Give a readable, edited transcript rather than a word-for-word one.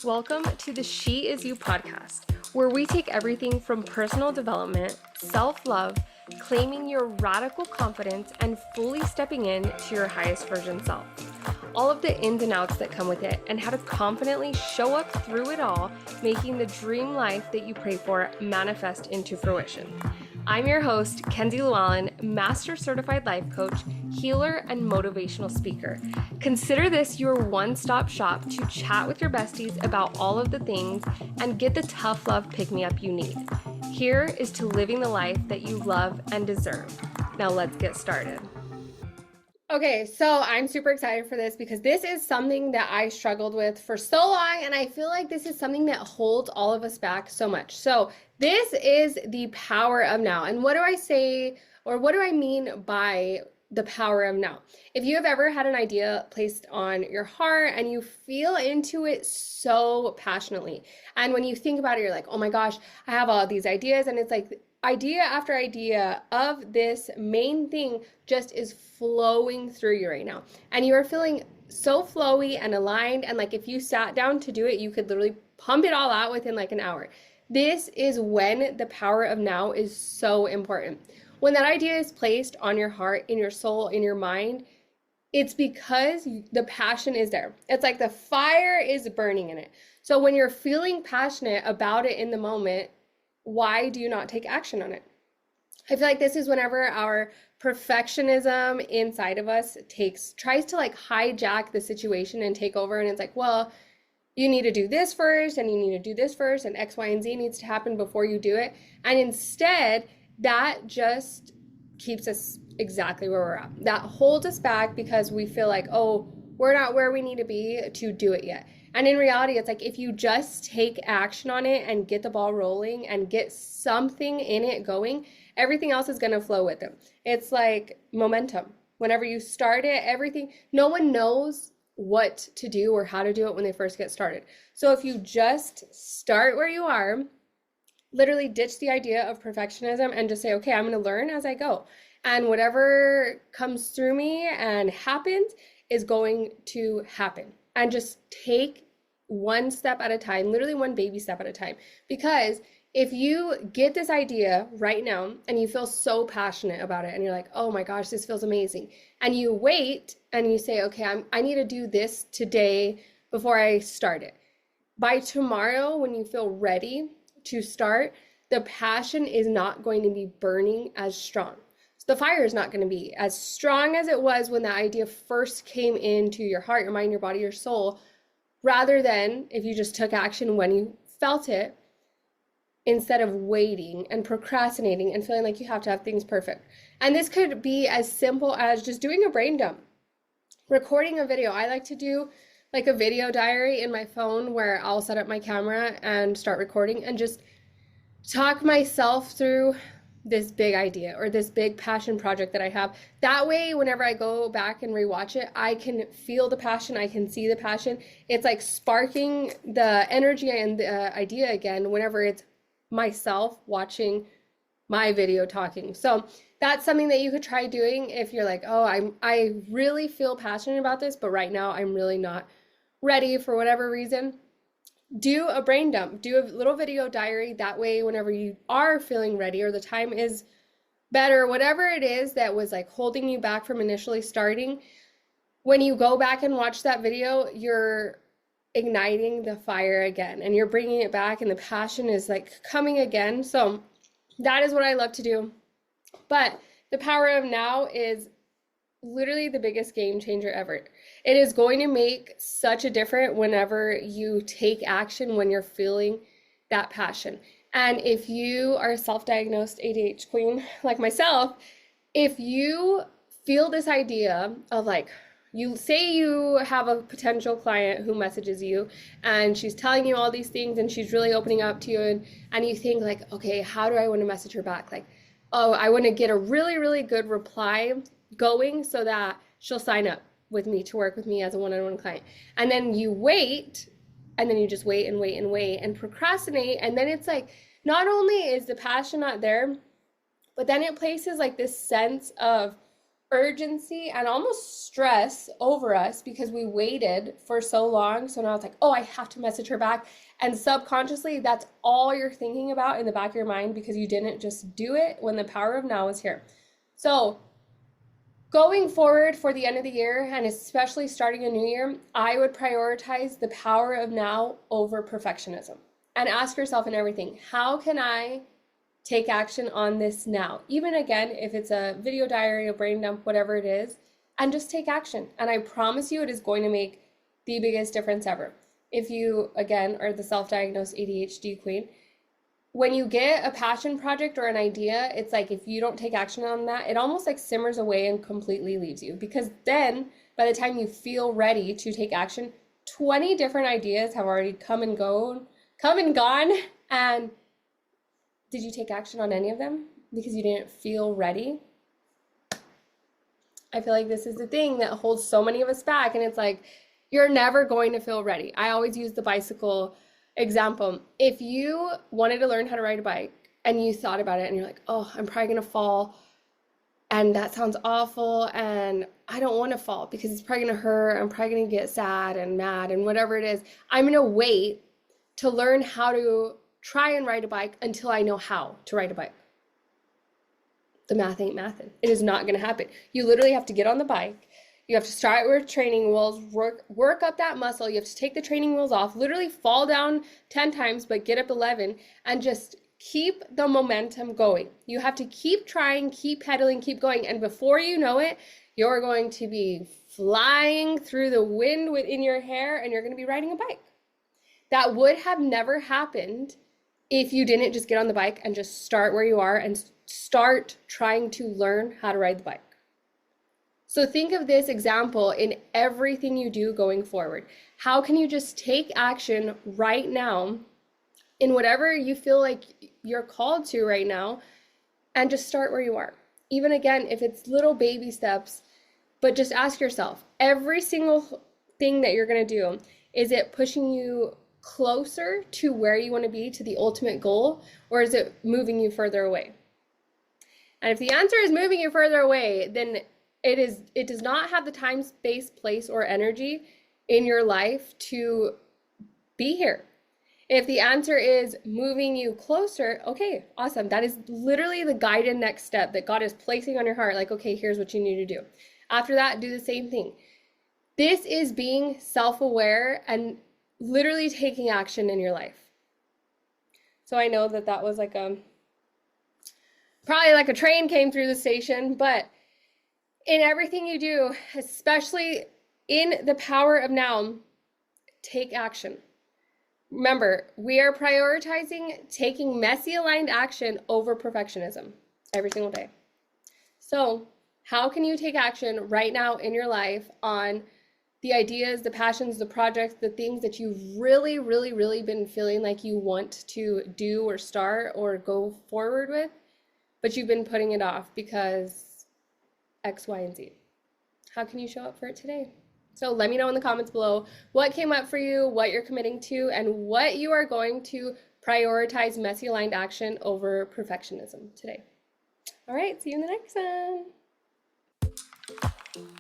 Welcome to the She Is You podcast, where we take everything from personal development, self-love, claiming your radical confidence, and fully stepping in to your highest version self. All of the ins and outs that come with it, and how to confidently show up through it all, making the dream life that you pray for manifest into fruition. I'm your host, Kenzie Llewellyn, Master Certified Life Coach, healer, and motivational speaker. Consider this your one-stop shop to chat with your besties about all of the things and get the tough love pick-me-up you need. Here is to living the life that you love and deserve. Now let's get started. Okay, so I'm super excited for this because this is something that I struggled with for so long, and I feel like this is something that holds all of us back so much. So this is the power of now. And what do I say, or what do I mean by the power of now? If you have ever had an idea placed on your heart and you feel into it so passionately, and when you think about it, you're like, oh my gosh, I have all these ideas, and it's like idea after idea of this main thing just is flowing through you right now. And you are feeling so flowy and aligned. And like if you sat down to do it, you could literally pump it all out within like an hour. This is when the power of now is so important. When that idea is placed on your heart, in your soul, in your mind, it's because the passion is there. It's like the fire is burning in it. So when you're feeling passionate about it in the moment, why do you not take action on it? I feel like this is whenever our perfectionism inside of us tries to like hijack the situation and take over, and it's like, well, you need to do this first, and you need to do this first, and X, Y, and Z needs to happen before you do it. And instead, that just keeps us exactly where we're at. That holds us back because we feel like, oh, we're not where we need to be to do it yet. And in reality, it's like if you just take action on it and get the ball rolling and get something in it going, everything else is going to flow with it. It's like momentum. Whenever you start it, no one knows what to do or how to do it when they first get started. So if you just start where you are, literally ditch the idea of perfectionism and just say, okay, I'm going to learn as I go. And whatever comes through me and happens is going to happen. And just take one step at a time, literally one baby step at a time. Because if you get this idea right now and you feel so passionate about it and you're like, oh my gosh, this feels amazing. And you wait and you say, okay, I need to do this today before I start it. By tomorrow, when you feel ready to start, the passion is not going to be burning as strong. So the fire is not going to be as strong as it was when the idea first came into your heart, your mind, your body, your soul, rather than if you just took action when you felt it, instead of waiting and procrastinating and feeling like you have to have things perfect. And this could be as simple as just doing a brain dump, recording a video. I like to do like a video diary in my phone where I'll set up my camera and start recording and just talk myself through this big idea or this big passion project that I have. That way, whenever I go back and rewatch it, I can feel the passion, I can see the passion. It's like sparking the energy and the idea again whenever it's myself watching my video talking. So that's something that you could try doing if you're like, oh, I really feel passionate about this, but right now I'm really not ready for whatever reason. Do a brain dump, do a little video diary. That way, whenever you are feeling ready or the time is better, whatever it is that was like holding you back from initially starting, when you go back and watch that video, you're igniting the fire again and you're bringing it back and the passion is like coming again. So that is what I love to do. But the power of now is literally the biggest game changer ever. It is going to make such a difference whenever you take action when you're feeling that passion. And if you are a self-diagnosed ADHD queen like myself, if you feel this idea of like, you say you have a potential client who messages you and she's telling you all these things and she's really opening up to you, and you think like, okay, how do I want to message her back? Like, oh, I want to get a really, really good reply going so that she'll sign up with me to work with me as a one-on-one client. And then you wait, and then you just wait and wait and wait and procrastinate. And then it's like, not only is the passion not there, but then it places like this sense of urgency and almost stress over us because we waited for so long. So now it's like, oh, I have to message her back. And subconsciously, that's all you're thinking about in the back of your mind because you didn't just do it when the power of now is here. So going forward for the end of the year, and especially starting a new year, I would prioritize the power of now over perfectionism. And ask yourself in everything, how can I take action on this now? Even again, if it's a video diary, a brain dump, whatever it is, and just take action. And I promise you it is going to make the biggest difference ever. If you, again, are the self-diagnosed ADHD queen, when you get a passion project or an idea, it's like if you don't take action on that, it almost like simmers away and completely leaves you. Because then by the time you feel ready to take action, 20 different ideas have already come and gone. And did you take action on any of them because you didn't feel ready? I feel like this is the thing that holds so many of us back. And it's like, you're never going to feel ready. I always use the bicycle example. If you wanted to learn how to ride a bike and you thought about it and you're like, oh, I'm probably going to fall and that sounds awful and I don't want to fall because it's probably going to hurt. I'm probably going to get sad and mad and whatever it is. I'm going to wait to learn how to try and ride a bike until I know how to ride a bike. The math ain't mathin'. It is not going to happen. You literally have to get on the bike. You have to start with training wheels, work up that muscle. You have to take the training wheels off, literally fall down 10 times, but get up 11 and just keep the momentum going. You have to keep trying, keep pedaling, keep going. And before you know it, you're going to be flying through the wind within your hair and you're going to be riding a bike. That would have never happened if you didn't just get on the bike and just start where you are and start trying to learn how to ride the bike. So think of this example in everything you do going forward. How can you just take action right now in whatever you feel like you're called to right now and just start where you are? Even again, if it's little baby steps, but just ask yourself, every single thing that you're going to do, is it pushing you closer to where you want to be, to the ultimate goal, or is it moving you further away? And if the answer is moving you further away, then it does not have the time, space, place, or energy in your life to be here. If the answer is moving you closer, okay, awesome. That is literally the guided next step that God is placing on your heart. Like, okay, here's what you need to do. After that, do the same thing. This is being self-aware and literally taking action in your life. So I know that was like probably like a train came through the station, but in everything you do, especially in the power of now, take action. Remember, we are prioritizing taking messy aligned action over perfectionism every single day. So how can you take action right now in your life on the ideas, the passions, the projects, the things that you've really, really, really been feeling like you want to do or start or go forward with, but you've been putting it off because X, Y, and Z? How can you show up for it today? So let me know in the comments below what came up for you, what you're committing to, and what you are going to prioritize messy aligned action over perfectionism today. All right, see you in the next one.